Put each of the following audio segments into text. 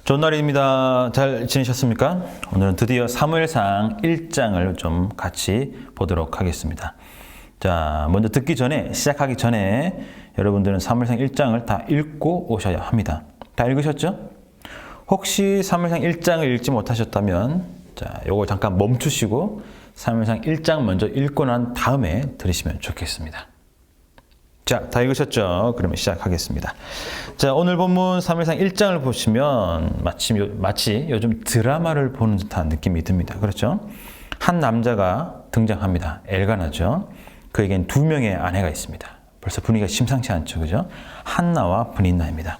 좋은 날입니다. 잘 지내셨습니까? 오늘은 드디어 사무엘상 1장을 좀 같이 보도록 하겠습니다. 자, 먼저 시작하기 전에 여러분들은 사무엘상 1장을 다 읽고 오셔야 합니다. 다 읽으셨죠? 혹시 사무엘상 1장을 읽지 못하셨다면 자, 요거 잠깐 멈추시고 사무엘상 1장 먼저 읽고 난 다음에 들으시면 좋겠습니다. 자, 다 읽으셨죠? 그러면 시작하겠습니다. 자, 오늘 본문 사무엘상 1장을 보시면 마치 요즘 드라마를 보는 듯한 느낌이 듭니다. 그렇죠? 한 남자가 등장합니다. 엘가나죠. 그에겐 2명의 아내가 있습니다. 벌써 분위기가 심상치 않죠. 그죠? 한나와 브닌나입니다.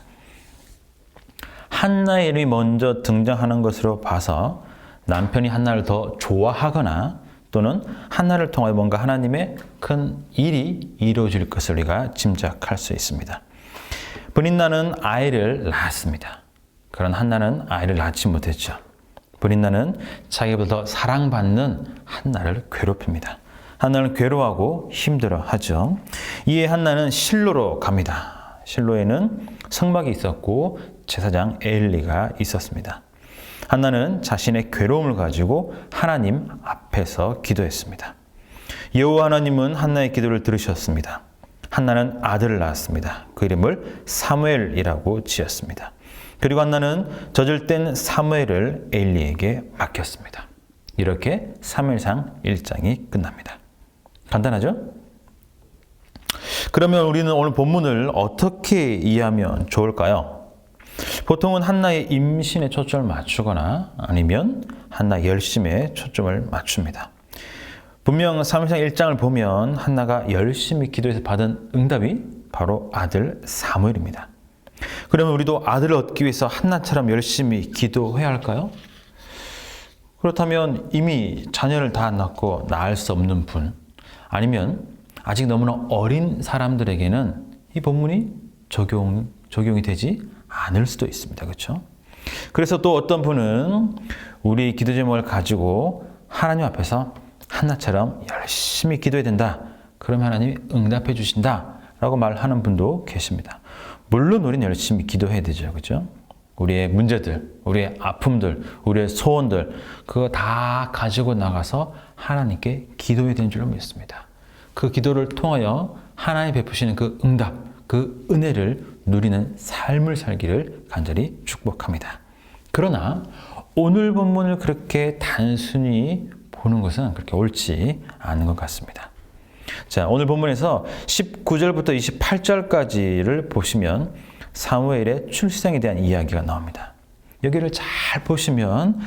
한나의 이름이 먼저 등장하는 것으로 봐서 남편이 한나를 더 좋아하거나 또는 한나를 통하여 뭔가 하나님의 큰 일이 이루어질 것을 우리가 짐작할 수 있습니다. 브닌나는 아이를 낳았습니다. 그러나 한나는 아이를 낳지 못했죠. 브닌나는 자기보다 더 사랑받는 한나를 괴롭힙니다. 한나는 괴로워하고 힘들어하죠. 이에 한나는 실로로 갑니다. 실로에는 성막이 있었고 제사장 에일리가 있었습니다. 한나는 자신의 괴로움을 가지고 하나님 앞에서 기도했습니다. 여호와 하나님은 한나의 기도를 들으셨습니다. 한나는 아들을 낳았습니다. 그 이름을 사무엘이라고 지었습니다. 그리고 한나는 젖을 뗀 사무엘을 에일리에게 맡겼습니다. 이렇게 사무엘상 1장이 끝납니다. 간단하죠? 그러면 우리는 오늘 본문을 어떻게 이해하면 좋을까요? 보통은 한나의 임신에 초점을 맞추거나 아니면 한나 열심에 초점을 맞춥니다. 분명 사무엘상 1장을 보면 한나가 열심히 기도해서 받은 응답이 바로 아들 사무엘입니다. 그러면 우리도 아들을 얻기 위해서 한나처럼 열심히 기도해야 할까요? 그렇다면 이미 자녀를 다 낳고 낳을 수 없는 분, 아니면 아직 너무나 어린 사람들에게는 이 본문이 적용이 되지 않을 수도 있습니다. 그렇죠? 그래서 또 어떤 분은 우리 기도 제목을 가지고 하나님 앞에서 한나처럼 열심히 기도해야 된다. 그러면 하나님이 응답해 주신다. 라고 말하는 분도 계십니다. 물론 우리는 열심히 기도해야 되죠. 그렇죠? 우리의 문제들, 우리의 아픔들, 우리의 소원들 그거 다 가지고 나가서 하나님께 기도해야 되는 줄로 믿습니다. 그 기도를 통하여 하나님이 베푸시는 그 응답, 그 은혜를 누리는 삶을 살기를 간절히 축복합니다. 그러나 오늘 본문을 그렇게 단순히 보는 것은 그렇게 옳지 않은 것 같습니다. 자, 오늘 본문에서 19절부터 28절까지를 보시면 사무엘의 출생에 대한 이야기가 나옵니다. 여기를 잘 보시면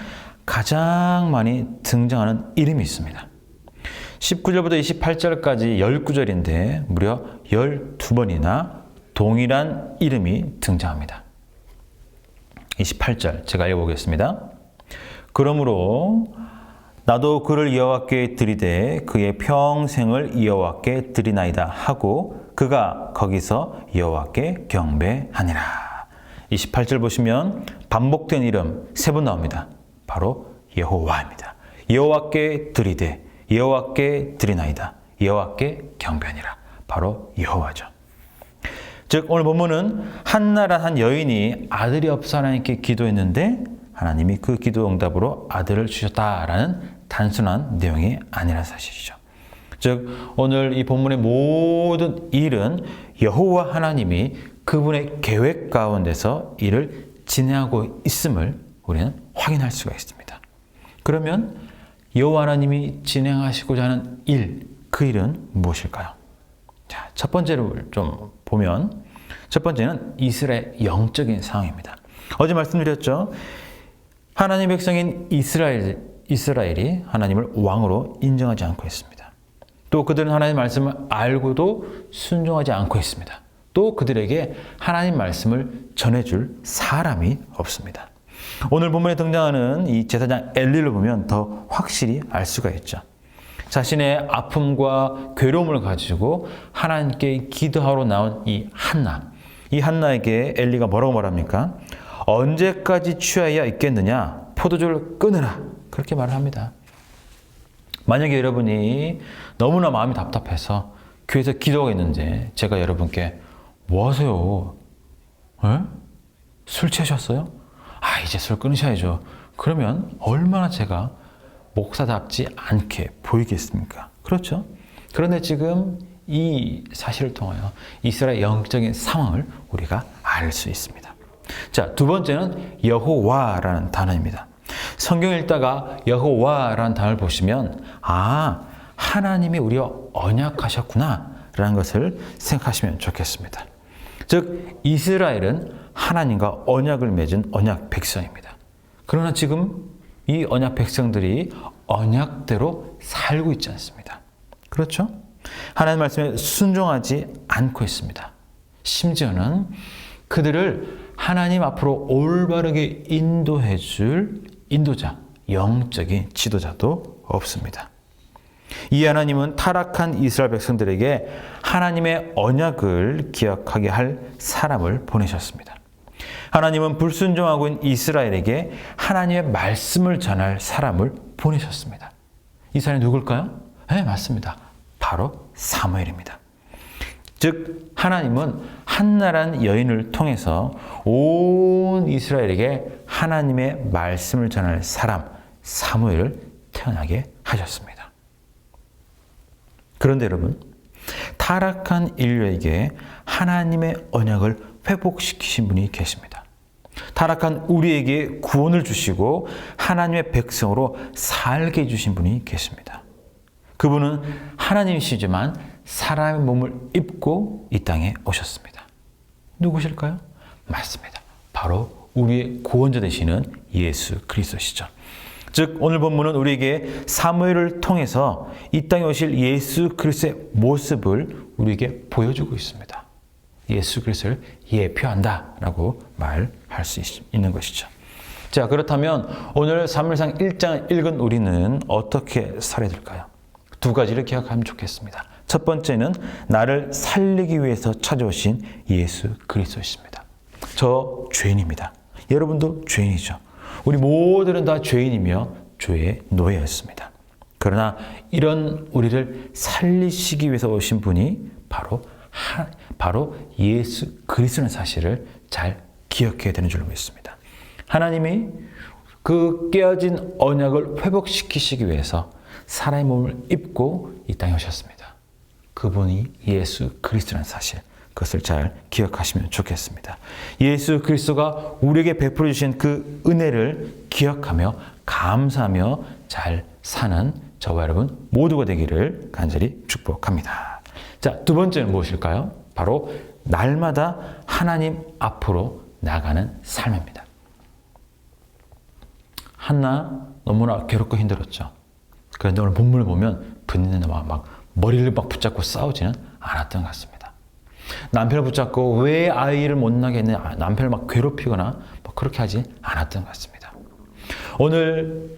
가장 많이 등장하는 이름이 있습니다. 19절부터 28절까지 19절인데 무려 12번이나 동일한 이름이 등장합니다. 28절 제가 읽어보겠습니다. 그러므로 나도 그를 여호와께 드리되 그의 평생을 여호와께 드리나이다 하고 그가 거기서 여호와께 경배하니라. 28절 보시면 반복된 이름 3번 나옵니다. 바로 여호와입니다. 여호와께 드리되 여호와께 드리나이다. 여호와께 경배하니라. 바로 여호와죠. 즉 오늘 본문은 한나란 한 여인이 아들이 없어 하나님께 기도했는데 하나님이 그 기도 응답으로 아들을 주셨다라는 단순한 내용이 아니라는 사실이죠. 즉 오늘 이 본문의 모든 일은 여호와 하나님이 그분의 계획 가운데서 일을 진행하고 있음을 우리는 확인할 수가 있습니다. 그러면 여호와 하나님이 진행하시고자 하는 일, 그 일은 무엇일까요? 자, 첫 번째를 좀 보면 첫 번째는 이스라엘 영적인 상황입니다. 어제 말씀드렸죠. 하나님의 백성인 이스라엘이 하나님을 왕으로 인정하지 않고 있습니다. 또 그들은 하나님의 말씀을 알고도 순종하지 않고 있습니다. 또 그들에게 하나님 말씀을 전해줄 사람이 없습니다. 오늘 본문에 등장하는 이 제사장 엘리를 보면 더 확실히 알 수가 있죠. 자신의 아픔과 괴로움을 가지고 하나님께 기도하러 나온 이 한나에게 엘리가 뭐라고 말합니까? 언제까지 취하여 있겠느냐? 포도주를 끊으라. 그렇게 말을 합니다. 만약에 여러분이 너무나 마음이 답답해서 교회에서 기도가 있는데 제가 여러분께 뭐 하세요? 에? 술 취하셨어요? 이제 술 끊으셔야죠. 그러면 얼마나 제가 목사답지 않게 보이겠습니까? 그렇죠? 그런데 지금 이 사실을 통하여 이스라엘의 영적인 상황을 우리가 알 수 있습니다. 자, 두 번째는 여호와라는 단어입니다. 성경 읽다가 여호와라는 단어를 보시면 하나님이 우리와 언약하셨구나 라는 것을 생각하시면 좋겠습니다. 즉 이스라엘은 하나님과 언약을 맺은 언약 백성입니다. 그러나 지금 이 언약 백성들이 언약대로 살고 있지 않습니다. 그렇죠? 하나님 말씀에 순종하지 않고 있습니다. 심지어는 그들을 하나님 앞으로 올바르게 인도해 줄 인도자, 영적인 지도자도 없습니다. 이 하나님은 타락한 이스라엘 백성들에게 하나님의 언약을 기억하게 할 사람을 보내셨습니다. 하나님은 불순종하고 있는 이스라엘에게 하나님의 말씀을 전할 사람을 보내셨습니다. 이 사람이 누굴까요? 네, 맞습니다. 바로 사무엘입니다. 즉 하나님은 한나라는 여인을 통해서 온 이스라엘에게 하나님의 말씀을 전할 사람 사무엘을 태어나게 하셨습니다. 그런데 여러분, 타락한 인류에게 하나님의 언약을 회복시키신 분이 계십니다. 타락한 우리에게 구원을 주시고 하나님의 백성으로 살게 해주신 분이 계십니다. 그분은 하나님이시지만 사람의 몸을 입고 이 땅에 오셨습니다. 누구실까요? 맞습니다. 바로 우리의 구원자 되시는 예수 그리스도시죠. 즉 오늘 본문은 우리에게 사무엘을 통해서 이 땅에 오실 예수 그리스도의 모습을 우리에게 보여주고 있습니다. 예수 그리스도를 예표한다라고 말할 수 있는 것이죠. 자, 그렇다면 오늘 사무엘상 1장을 읽은 우리는 어떻게 살아야 될까요? 두 가지를 기억하면 좋겠습니다. 첫 번째는 나를 살리기 위해서 찾아오신 예수 그리스도이십니다. 저 죄인입니다. 여러분도 죄인이죠. 우리 모두는 다 죄인이며 죄의 노예였습니다. 그러나 이런 우리를 살리시기 위해서 오신 분이 바로 예수 그리스도라는 사실을 잘 기억해야 되는 줄로 믿습니다. 하나님이 그 깨어진 언약을 회복시키시기 위해서 사람의 몸을 입고 이 땅에 오셨습니다. 그분이 예수 그리스도라는 사실, 그것을 잘 기억하시면 좋겠습니다. 예수 그리스도가 우리에게 베풀어 주신 그 은혜를 기억하며 감사하며 잘 사는 저와 여러분 모두가 되기를 간절히 축복합니다. 자, 두 번째는 무엇일까요? 바로 날마다 하나님 앞으로 나가는 삶입니다. 한나 너무나 괴롭고 힘들었죠. 그런데 오늘 본문을 보면 분노는 막 머리를 막 붙잡고 싸우지는 않았던 것 같습니다. 남편을 붙잡고 왜 아이를 못 낳게 했느냐, 남편을 막 괴롭히거나 그렇게 하지 않았던 것 같습니다. 오늘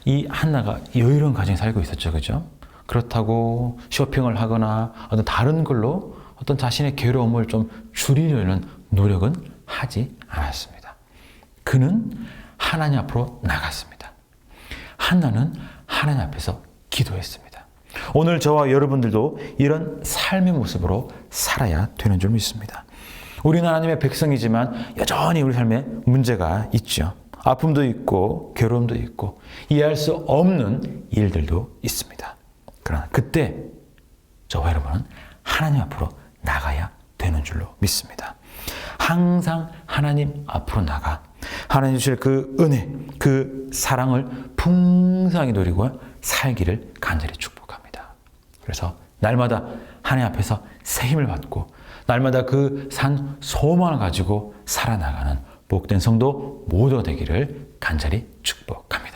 이 한나가 여유로운 가정에 살고 있었죠. 그죠? 그렇다고 쇼핑을 하거나 어떤 다른 걸로 어떤 자신의 괴로움을 좀 줄이려는 노력은 하지 않았습니다. 그는 하나님 앞으로 나갔습니다. 한나는 하나님 앞에서 기도했습니다. 오늘 저와 여러분들도 이런 삶의 모습으로 살아야 되는 줄 믿습니다. 우리는 하나님의 백성이지만 여전히 우리 삶에 문제가 있죠. 아픔도 있고 괴로움도 있고 이해할 수 없는 일들도 있습니다. 그러나 그때 저와 여러분은 하나님 앞으로 나가야 되는 줄로 믿습니다. 항상 하나님 앞으로 나가 하나님 주실 그 은혜, 그 사랑을 풍성하게 누리고 살기를 간절히 축복합니다. 그래서 날마다 하나님 앞에서 새 힘을 받고 날마다 그 산 소망을 가지고 살아나가는 복된 성도 모두가 되기를 간절히 축복합니다.